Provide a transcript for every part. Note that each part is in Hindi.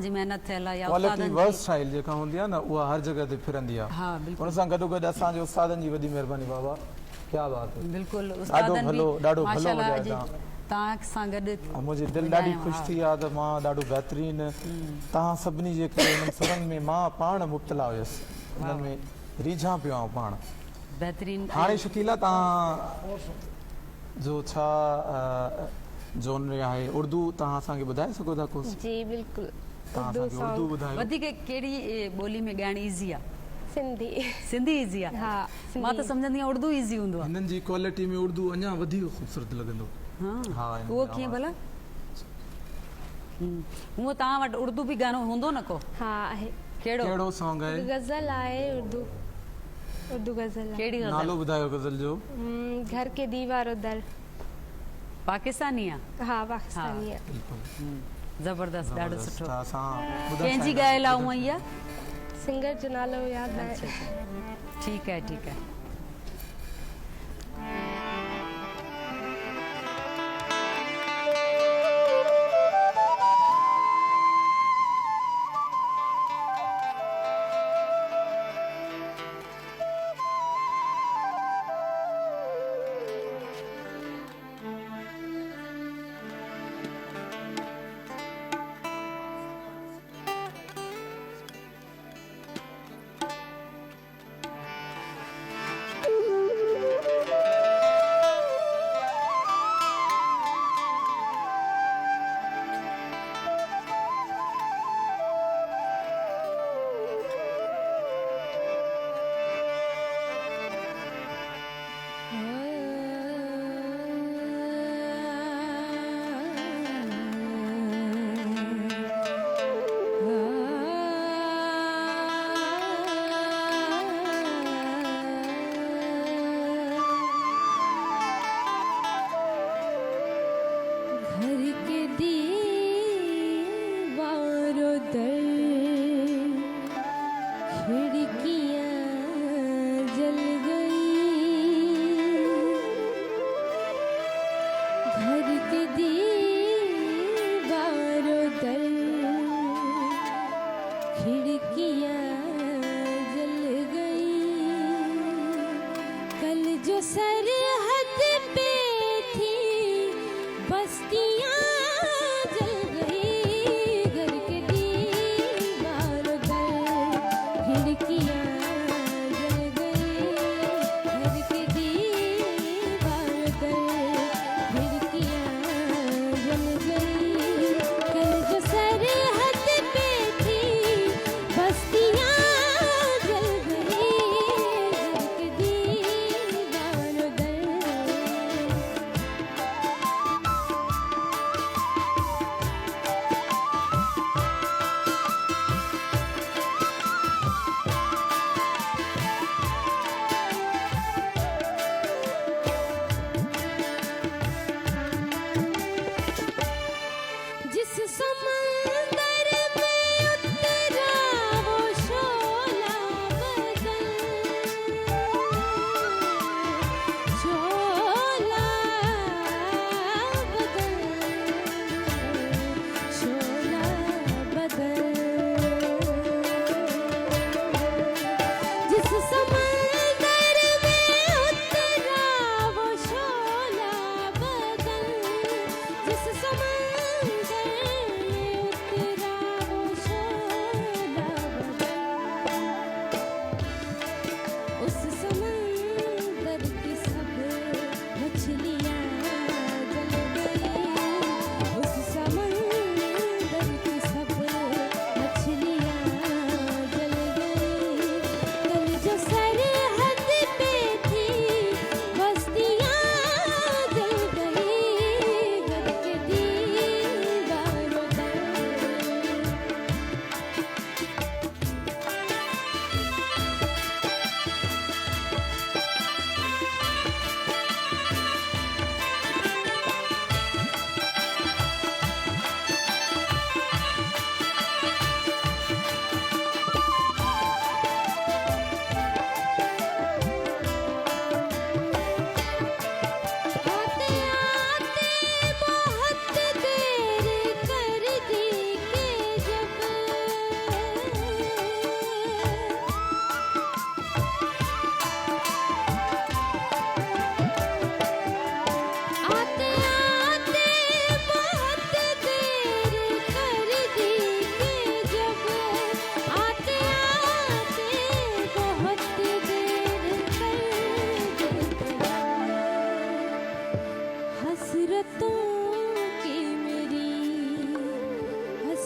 जी मेहनत थियल आहे या क्वालिटी वर्सटाइल जेका हूंदी आहे न उहा हर जगह ते फिरंदी आहे। हाँ बिल्कुल उन सां गॾोगॾु असांजे उस्तादनि जी वॾी महिरबानी बाबा। क्या बात है। बिल्कुल ॾाढो भलो माशाल्लाह ॿुधायो अॼु तव्हां सां गॾु मुंहिंजी दिलि ॾाढी ख़ुशि थी आहे त मां ॾाढो बहितरीनु तव्हां सभिनी जे करे हिननि सुरनि में मां पाण मुब्तला हुयुसि, हुननि में रीझां पियो आहियां पाण। बहितरीन हाणे शकीला तव्हां जो छा जोनर आहे उर्दू तव्हां असांखे ॿुधाए सघो था कुझु? जी बिल्कुल। तव्हां असांखे उर्दू ॿुधायो। वधीक कहिड़ी ॿोली में ॻाइण ईज़ी आहे? सिंधी। सिंधी ईज़ी आहे? हा मां त सम्झंदी आहियां उर्दू ईज़ी हूंदो आहे। हिननि जी क्वालिटी में उर्दू अञा वधीक ख़ूबसूरत लॻंदो। हाँ उहो कीअं भला? हूअं तव्हां वटि उर्दू बि गानो हूंदो न को? हा आहे। कहिड़ो सॉन्ग आहे? गज़ल आहे उर्दू गज़ल आहे। कहिड़ी नालो ॿुधायो गज़ल जो? घर के दीवारों दर। पाकिस्तानी आहे? हा पाकिस्तानी आहे। ज़बरदस्त ॾाढो सुठो। असां कंहिंजी ॻायल आहे हूअं इहा? सिंगर जो नालो यादि आहे। ठीकु आहे ठीकु आहे।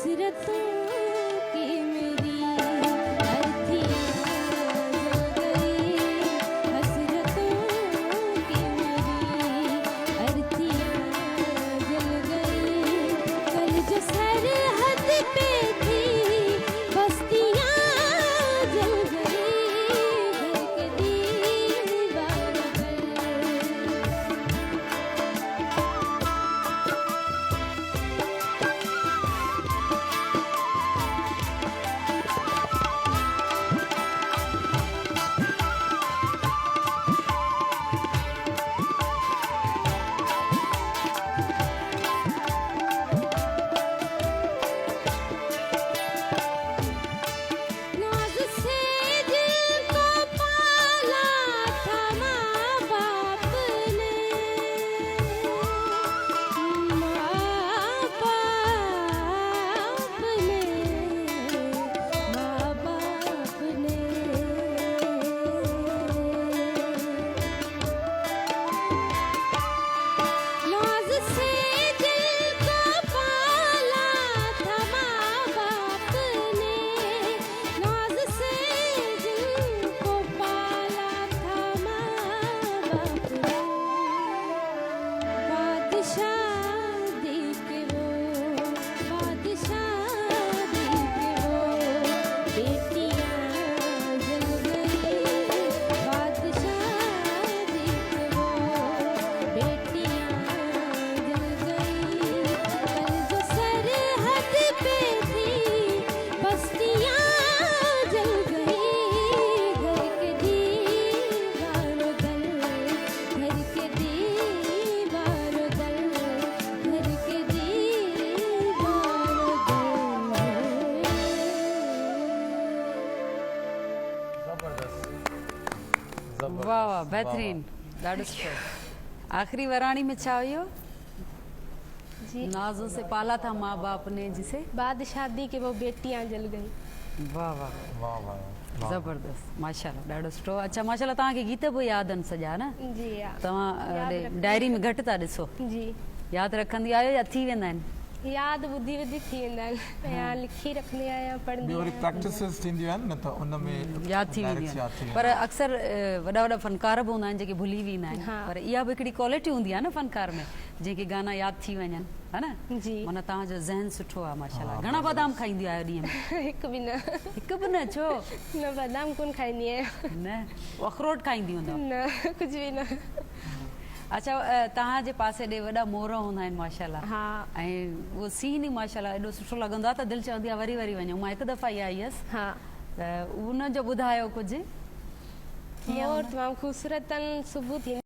हसरतों की मेरी अर्थियाँ जल गई, हसरतों की मेरी अर्थियाँ जल गई। कल जो सरहद पे थी बस्तियाँ जल गई, घर के दीवारों पर। नाज़ से दिल को पाला था माँ बाप ने, माँ बाप ने, माँ बाप ने। नाज़ से दिल को पाला था माँ बाप ने, नाज़ से दिल को पाला था माँ बाप ने। बादशादी के वो, बादशादी के वो बेटियाँ जल गई, बादशादी के वो बेटियाँ जल गई। कल जो सरहद पे थी बस्तियाँ जल गई, घर के दीवारों दल, घर के दीवारों दल, घर के दीवारों दल। ज़बरदस्त वाह वाह बहितरीन ॾाढो सुठो। आख़िरी वराणी में छा हुयो? जी, नाज़ों से पाला था माँ बाप ने जिसे। बादशादी के वो बेटियाँ जल गई। वाह वाह वाह वाह ज़बरदस्त माशाल्लाह ॾाढो सुठो। अच्छा माशाल्लाह तव्हांखे गीत बि यादि आहिनि सॼा न? जी हा, तव्हां यादि रखंदी डायरी में घटि था ॾिसो, जी यादि रखंदी आहियो या थी वेंदा आहिनि? यादि ॿुधी ॿुधी थी वेंदा आहिनि, या लिखी रखंदी आहियां, पढ़ंदी ॿियो वरी आहियां। प्रैक्टिसिस थींदियूं आहिनि न त उन में यादि थी direct वेंदी यादि थी आहे। वेंदी पर अक्सर वॾा वॾा फनकार बि हूंदा आहिनि जेके भुली वेंदा आहिनि, हा। पर इहा बि हिकिड़ी क्वालिटी हूंदी आहे न फनकार में, जंहिंखे गाना यादि थी वञनि, है न? जी माना तव्हांजो ज़हन सुठो आहे माशाल्लाह। घणा बादाम खाईंदी आहियो ॾींहं में? हिकु बि न, हिकु बि न? छो न बादाम कोन खाईंदी आहियां, न? अखरोट खाईंदी हूंदव? न कुझु बि न। अच्छा तव्हांजे पासे ॾे वॾा मोर हूंदा आहिनि माशाल्लाह, हा ऐं उहो सीन ई माशाल्लाह एॾो सुठो लॻंदो आहे त दिलि चवंदी आहे वरी वरी वञूं। मां हिकु दफ़ा ई आई हुयसि हा, त उन जो ॿुधायो कुझु। मोर तमामु ख़ूबसूरत सुबुह थींदी